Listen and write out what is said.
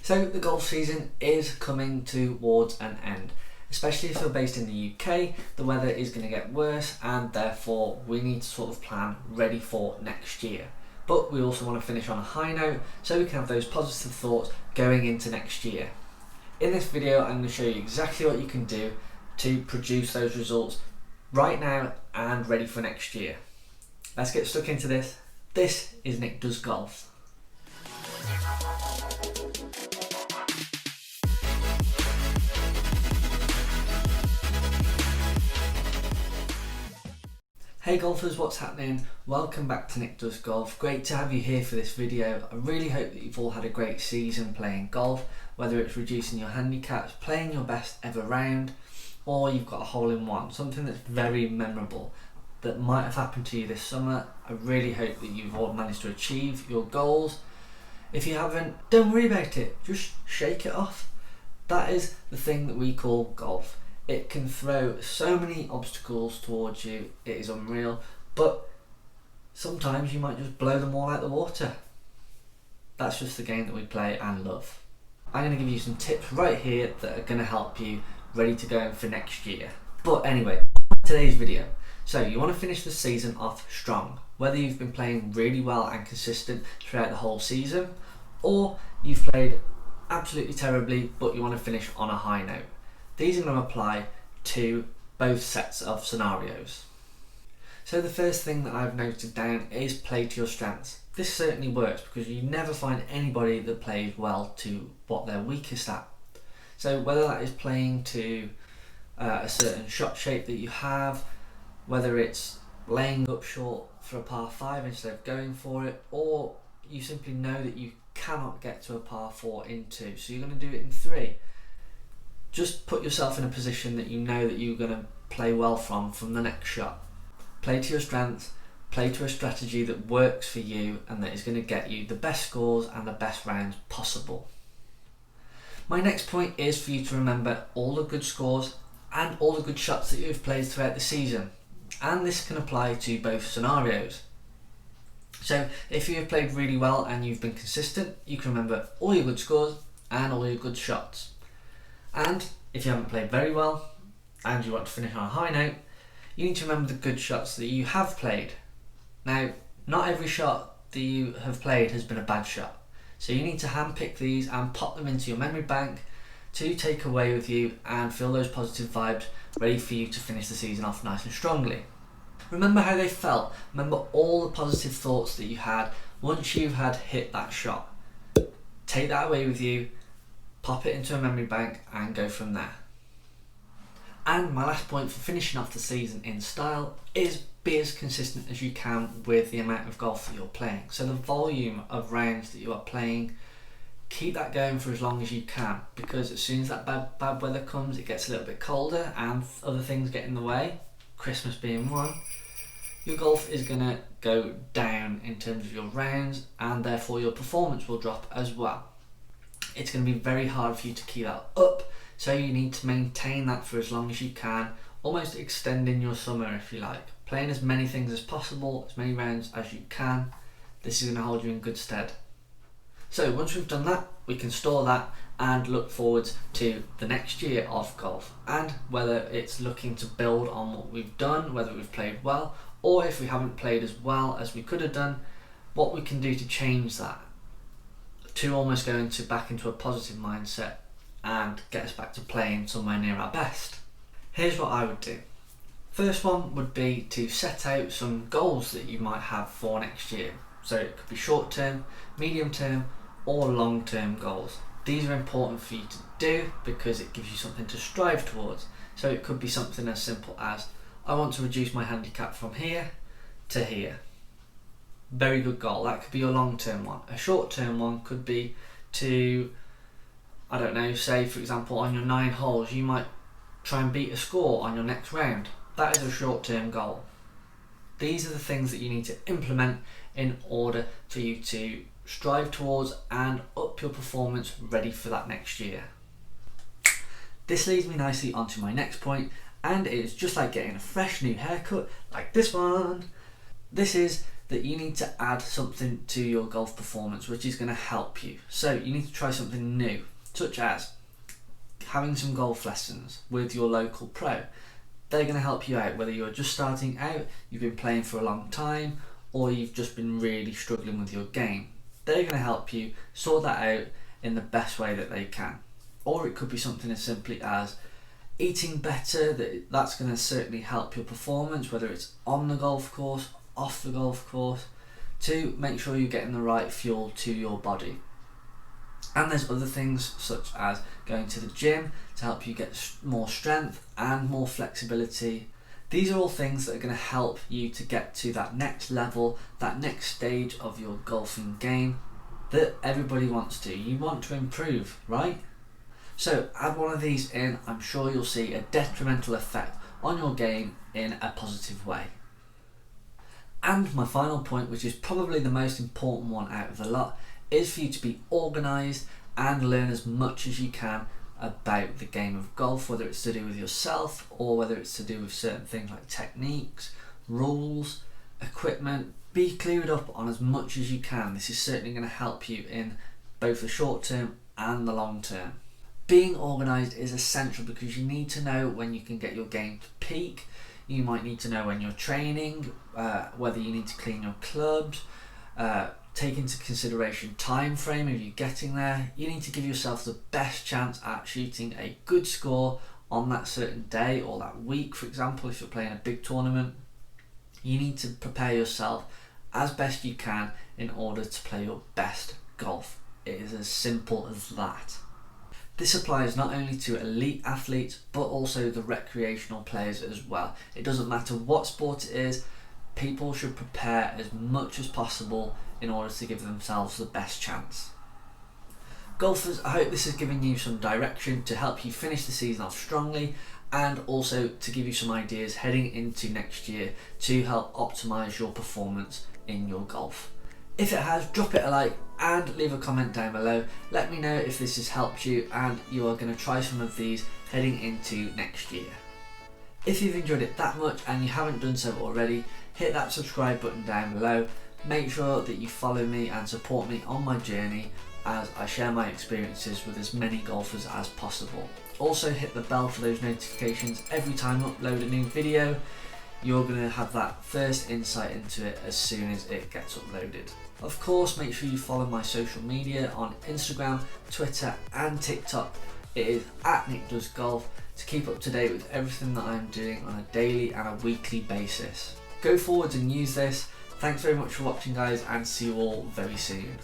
So the golf season is coming towards an end. Especially if you're based in the UK, the weather is going to get worse and therefore we need to sort of plan ready for next year. But we also want to finish on a high note so we can have those positive thoughts going into next year. In this video I'm going to show you exactly what you can do to produce those results right now and ready for next year. Let's get stuck into this. This is Nick Does Golf. Hey golfers, what's happening? Welcome back to Nick Does Golf. Great to have you here for this video. I really hope that you've all had a great season playing golf, whether it's reducing your handicaps, playing your best ever round, or you've got a hole-in-one, something that's very memorable that might have happened to you this summer. I really hope that you've all managed to achieve your goals. If you haven't, don't worry about it, just shake it off. That is the thing that we call golf. It can throw so many obstacles towards you, it is unreal, but sometimes you might just blow them all out the water. That's just the game that we play and love. I'm going to give you some tips right here that are going to help you ready to go for next year. But anyway, today's video. So you want to finish the season off strong, whether you've been playing really well and consistent throughout the whole season, or you've played absolutely terribly but you want to finish on a high note. These are going to apply to both sets of scenarios. So the first thing that I've noted down is play to your strengths. This certainly works because you never find anybody that plays well to what they're weakest at. So whether that is playing to a certain shot shape that you have, whether it's laying up short for a par 5 instead of going for it, or you simply know that you cannot get to a par 4 in 2, so you're going to do it in 3. Just put yourself in a position that you know that you're going to play well from the next shot. Play to your strengths, play to a strategy that works for you and that is going to get you the best scores and the best rounds possible. My next point is for you to remember all the good scores and all the good shots that you've played throughout the season. And this can apply to both scenarios. So if you have played really well and you've been consistent, you can remember all your good scores and all your good shots. And if you haven't played very well and you want to finish on a high note, you need to remember the good shots that you have played. Now, not every shot that you have played has been a bad shot, so you need to handpick these and pop them into your memory bank to take away with you and feel those positive vibes ready for you to finish the season off nice and strongly. Remember how they felt, remember all the positive thoughts that you had once you've had hit that shot. Take that away with you, pop it into a memory bank and go from there. And my last point for finishing off the season in style is be as consistent as you can with the amount of golf that you're playing. So the volume of rounds that you are playing, keep that going for as long as you can, because as soon as that bad weather comes, it gets a little bit colder and other things get in the way, Christmas being one, your golf is going to go down in terms of your rounds and therefore your performance will drop as well. It's going to be very hard for you to keep that up, so you need to maintain that for as long as you can, almost extending your summer if you like, playing as many things as possible, as many rounds as you can. This is going to hold you in good stead. So once we've done that, we can store that and look forward to the next year of golf, and whether it's looking to build on what we've done, whether we've played well, or if we haven't played as well as we could have done, what we can do to change that, to almost go back into a positive mindset and get us back to playing somewhere near our best. Here's what I would do. First one would be to set out some goals that you might have for next year. So it could be short term, medium term or long term goals. These are important for you to do because it gives you something to strive towards. So it could be something as simple as, I want to reduce my handicap from here to here. Very good goal. That could be your long-term one. A short-term one could be to, I don't know, say for example on your 9 holes you might try and beat a score on your next round. That is a short-term goal. These are the things that you need to implement in order for you to strive towards and up your performance ready for that next year. This leads me nicely onto my next point, and it is just like getting a fresh new haircut like this one. This is that you need to add something to your golf performance which is going to help you. So you need to try something new, such as having some golf lessons with your local pro. They're going to help you out, whether you're just starting out, you've been playing for a long time, or you've just been really struggling with your game. They're going to help you sort that out in the best way that they can. Or it could be something as simply as eating better. That's going to certainly help your performance, whether it's on the golf course, off the golf course, to make sure you're getting the right fuel to your body. And there's other things such as going to the gym to help you get more strength and more flexibility. These are all things that are going to help you to get to that next level, that next stage of your golfing game that everybody wants to. You want to improve, right? So add one of these in, I'm sure you'll see a detrimental effect on your game in a positive way. And my final point, which is probably the most important one out of the lot, is for you to be organised and learn as much as you can about the game of golf, whether it's to do with yourself or whether it's to do with certain things like techniques, rules, equipment. Be clued up on as much as you can. This is certainly going to help you in both the short term and the long term. Being organised is essential because you need to know when you can get your game to peak. You might need to know when you're training, whether you need to clean your clubs, take into consideration time frame of you getting there. You need to give yourself the best chance at shooting a good score on that certain day or that week. For example, if you're playing a big tournament, you need to prepare yourself as best you can in order to play your best golf. It is as simple as that. This applies not only to elite athletes but also the recreational players as well. It doesn't matter what sport it is, people should prepare as much as possible in order to give themselves the best chance. Golfers, I hope this has given you some direction to help you finish the season off strongly and also to give you some ideas heading into next year to help optimise your performance in your golf. If it has, drop it a like and leave a comment down below. Let me know if this has helped you and you are going to try some of these heading into next year. If you've enjoyed it that much and you haven't done so already, hit that subscribe button down below. Make sure that you follow me and support me on my journey as I share my experiences with as many golfers as possible. Also hit the bell for those notifications every time I upload a new video. You're going to have that first insight into it as soon as it gets uploaded. Of course, make sure you follow my social media on Instagram, Twitter and TikTok. It is @NickDoesGolf to keep up to date with everything that I'm doing on a daily and a weekly basis. Go forwards and use this. Thanks very much for watching guys and see you all very soon.